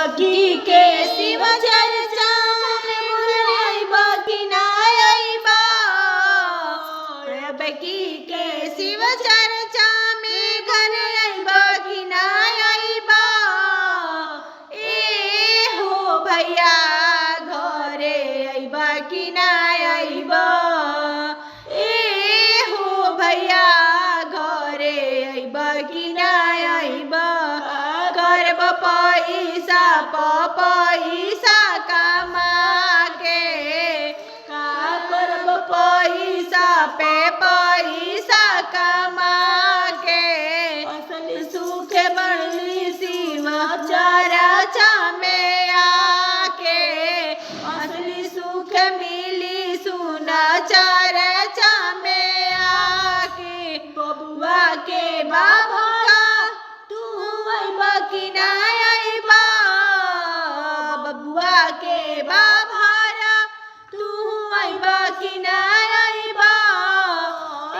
बकी के शिव चर्चा में अइबा कि ना अइबा। बकी के शिव चर्चा में घर अइबा कि ना अइबा। ए हो भैया घरे अइबा कि ना अइबा। ए हो भैया घरे अइबा कि ना अइबा। करब पैसा पैसा कमा के का करब पैसा पे पैसा कमा के। असल सुख बड़ी शिव चर्चा में आके। असली सुख मिली सुना चर्चा में आके। बबुआ के बाबा अइबा कि ना अइबा। बबुआ के बाभारा तू अइबा कि ना अइबा।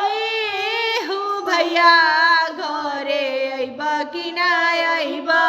ए हो भैया घरे अइबा कि ना अइबा।